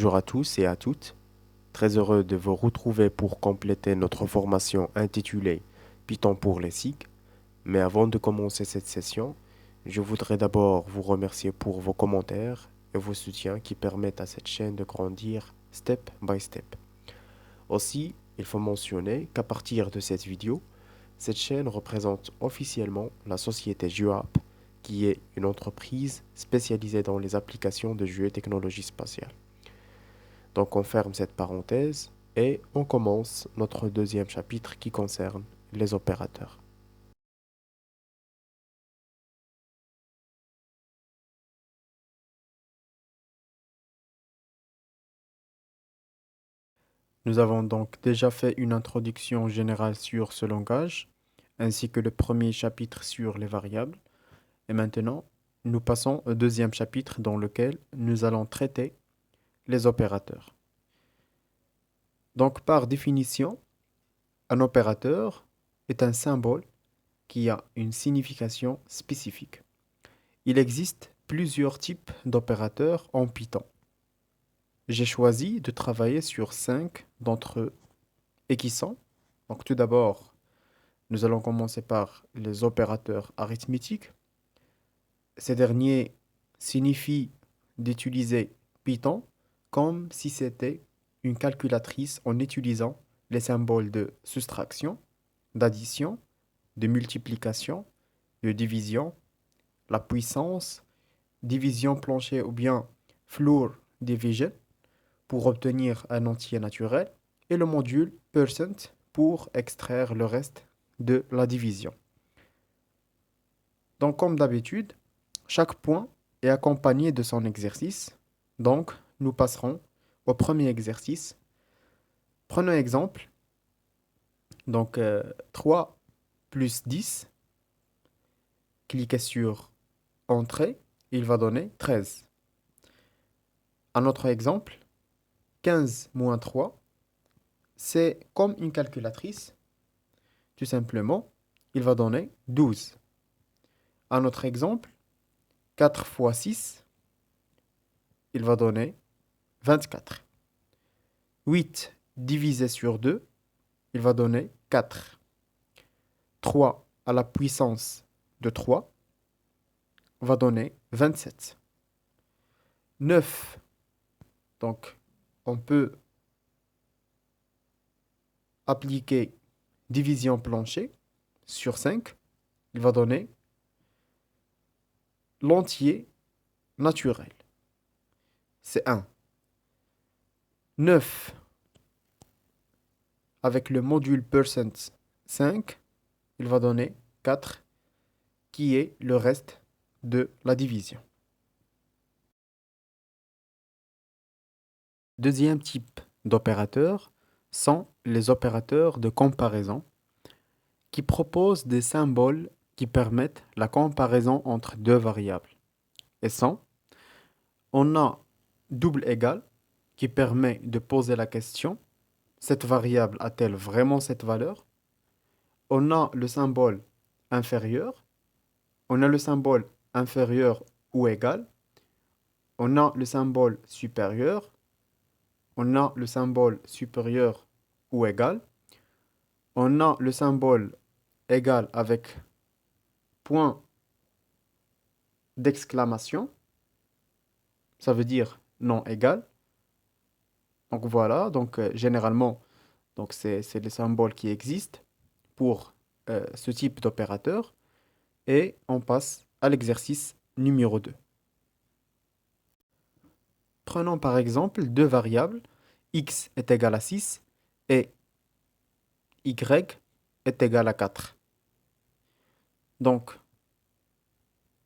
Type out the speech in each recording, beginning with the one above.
Bonjour à tous et à toutes. Très heureux de vous retrouver pour compléter notre formation intitulée Python pour les SIG. Mais avant de commencer cette session, je voudrais d'abord vous remercier pour vos commentaires et vos soutiens qui permettent à cette chaîne de grandir step by step. Aussi, il faut mentionner qu'à partir de cette vidéo, cette chaîne représente officiellement la société JUAP, qui est une entreprise spécialisée dans les applications de jeux et technologies spatiales. Donc on ferme cette parenthèse et on commence notre deuxième chapitre qui concerne les opérateurs. Nous avons donc déjà fait une introduction générale sur ce langage, ainsi que le premier chapitre sur les variables. Et maintenant, nous passons au deuxième chapitre dans lequel nous allons traiter les opérateurs. Donc par définition, un opérateur est un symbole qui a une signification spécifique. Il existe plusieurs types d'opérateurs en Python. J'ai choisi de travailler sur 5 d'entre eux et qui sont, donc tout d'abord, nous allons commencer par les opérateurs arithmétiques. Ces derniers signifient d'utiliser Python comme si c'était une calculatrice en utilisant les symboles de soustraction, d'addition, de multiplication, de division, la puissance, division plancher ou bien floor division pour obtenir un entier naturel et le module percent pour extraire le reste de la division. Donc comme d'habitude, chaque point est accompagné de son exercice. Donc nous passerons au premier exercice. Prenons exemple. Donc 3 plus 10. Cliquez sur Entrée. Il va donner 13. Un autre exemple. 15 moins 3. C'est comme une calculatrice. Tout simplement, il va donner 12. Un autre exemple. 4 fois 6. Il va donner 24. 8 divisé sur 2. Il va donner 4. 3 à la puissance de 3 va donner 27. 9, donc on peut appliquer division plancher sur 5. Il va donner l'entier naturel. C'est 1. 9 avec le module percent 5, il va donner 4, qui est le reste de la division. Deuxième type d'opérateurs sont les opérateurs de comparaison qui proposent des symboles qui permettent la comparaison entre deux variables. Et sont, on a double égal qui permet de poser la question, cette variable a-t-elle vraiment cette valeur? On a le symbole inférieur, on a le symbole inférieur ou égal, on a le symbole supérieur, on a le symbole supérieur ou égal, on a le symbole égal avec point d'exclamation, ça veut dire non égal. Donc voilà, donc généralement, donc c'est les symboles qui existent pour ce type d'opérateur. Et on passe à l'exercice numéro 2. Prenons par exemple deux variables, x est égal à 6 et y est égal à 4. Donc,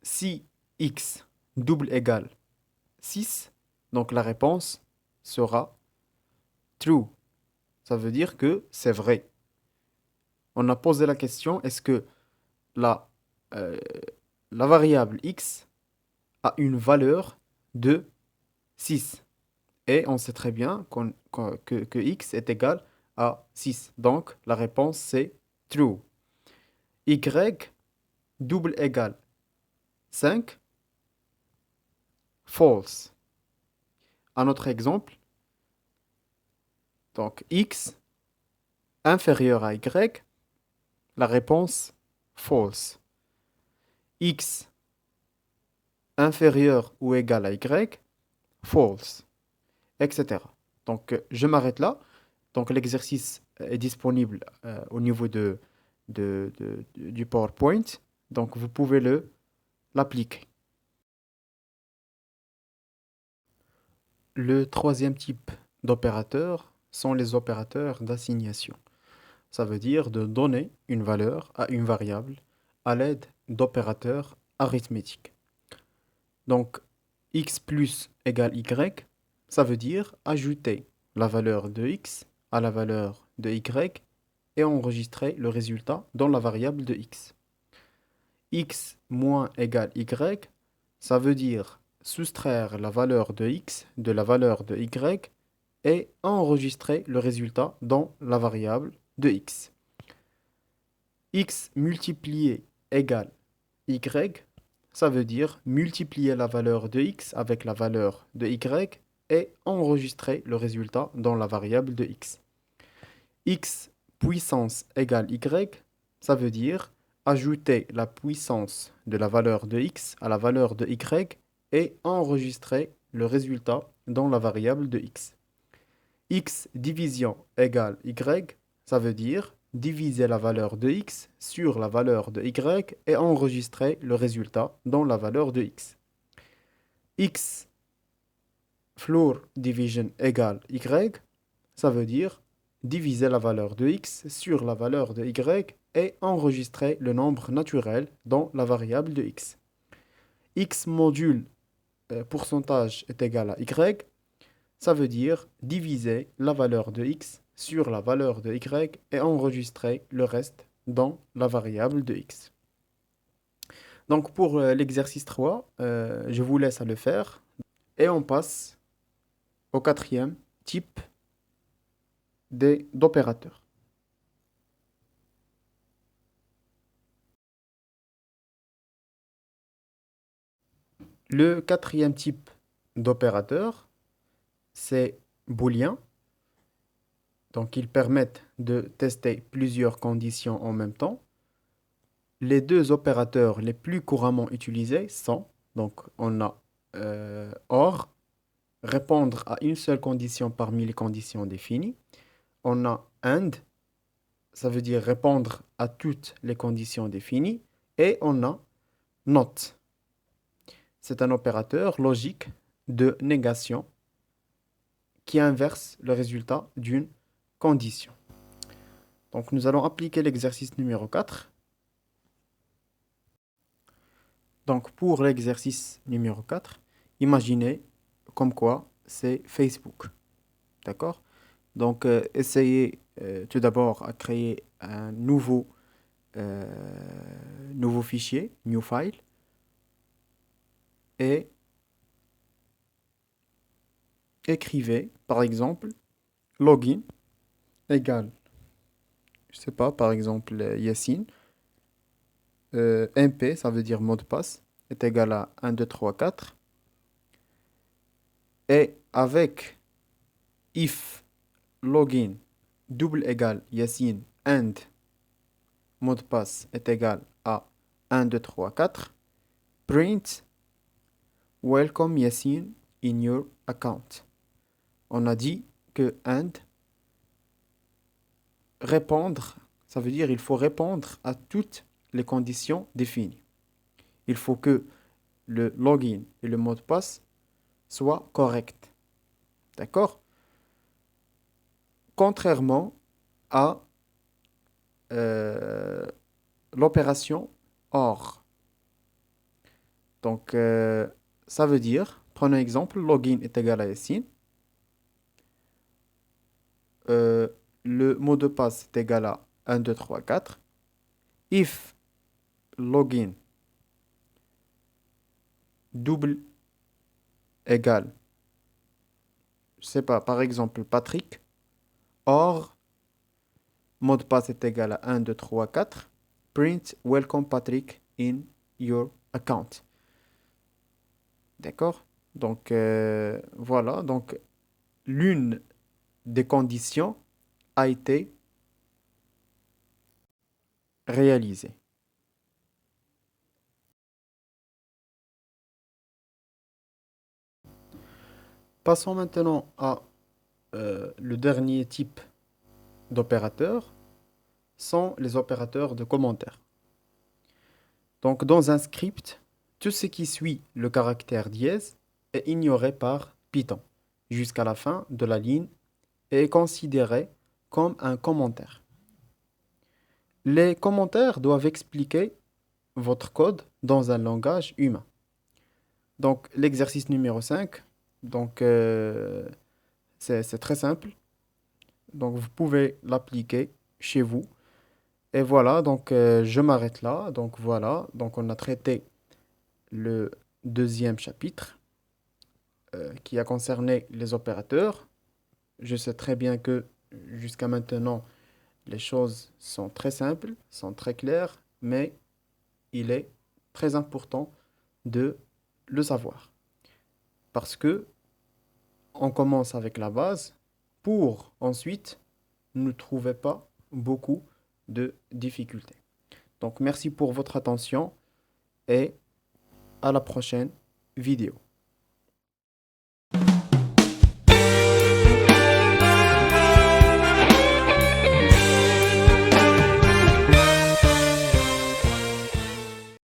si x double égale 6, donc la réponse sera true. Ça veut dire que c'est vrai. On a posé la question, est-ce que la, euh, la variable x a une valeur de 6? Et on sait très bien que x est égal à 6. Donc, la réponse, c'est true. Y double égale 5, false. Un autre exemple, Donc x inférieur à y, la réponse false. X inférieur ou égal à y, false, etc. Donc je m'arrête là. Donc l'exercice est disponible au niveau du PowerPoint. Donc vous pouvez l'appliquer. Le troisième type d'opérateurs sont les opérateurs d'assignation. Ça veut dire de donner une valeur à une variable à l'aide d'opérateurs arithmétiques. Donc, x plus égale y, ça veut dire ajouter la valeur de x à la valeur de y et enregistrer le résultat dans la variable de x. X moins égale y, ça veut dire soustraire la valeur de x de la valeur de y et enregistrer le résultat dans la variable de x. X multiplié égale y, ça veut dire multiplier la valeur de x avec la valeur de y et enregistrer le résultat dans la variable de x. X puissance égale y, ça veut dire ajouter la puissance de la valeur de x à la valeur de y et enregistrer le résultat dans la variable de x. X division égale y, ça veut dire diviser la valeur de x sur la valeur de y et enregistrer le résultat dans la valeur de x. X floor division égale y, ça veut dire diviser la valeur de x sur la valeur de y et enregistrer le nombre naturel dans la variable de x. X module pourcentage est égal à y, ça veut dire diviser la valeur de x sur la valeur de y et enregistrer le reste dans la variable de x. Donc pour l'exercice 3, je vous laisse à le faire et on passe au quatrième type d'opérateur. Le quatrième type d'opérateur, c'est booléen. Donc ils permettent de tester plusieurs conditions en même temps. Les deux opérateurs les plus couramment utilisés sont, donc on a OR, répondre à une seule condition parmi les conditions définies. On a AND, ça veut dire répondre à toutes les conditions définies. Et on a NOT. C'est un opérateur logique de négation qui inverse le résultat d'une condition. Donc nous allons appliquer l'exercice numéro 4. Donc pour l'exercice numéro 4, imaginez comme quoi c'est Facebook. D'accord? Donc essayez tout d'abord à créer un nouveau fichier, new file, et écrivez par exemple login égale, je sais pas, par exemple Yassine, MP, ça veut dire mot de passe, est égal à 1, 2, 3, 4. Et avec if login double égal Yassine and mot de passe est égal à 1, 2, 3, 4, print welcome Yassine in your account. On a dit que and répondre, ça veut dire il faut répondre à toutes les conditions définies. Il faut que le login et le mot de passe soient corrects. D'accord? Contrairement à l'opération OR. Donc, ça veut dire, prenons un exemple, login est égal à Yassine. Le mot de passe est égal à 1, 2, 3, 4. If login double égale, je sais pas, par exemple Patrick, or mot de passe est égal à 1, 2, 3, 4, print welcome Patrick in your account. D'accord? Donc voilà, donc l'une des conditions a été réalisé. Passons maintenant à le dernier type d'opérateurs, sont les opérateurs de commentaires. Donc dans un script, tout ce qui suit le caractère dièse est ignoré par Python jusqu'à la fin de la ligne et est considéré comme un commentaire. Les commentaires doivent expliquer votre code dans un langage humain. Donc l'exercice numéro 5, donc, c'est très simple. Donc vous pouvez l'appliquer chez vous. Et voilà, donc je m'arrête là. Donc voilà, donc on a traité le deuxième chapitre qui a concerné les opérateurs. Je sais très bien que jusqu'à maintenant, les choses sont très simples, sont très claires, mais il est très important de le savoir. Parce que on commence avec la base pour ensuite ne trouver pas beaucoup de difficultés. Donc merci pour votre attention et à la prochaine vidéo.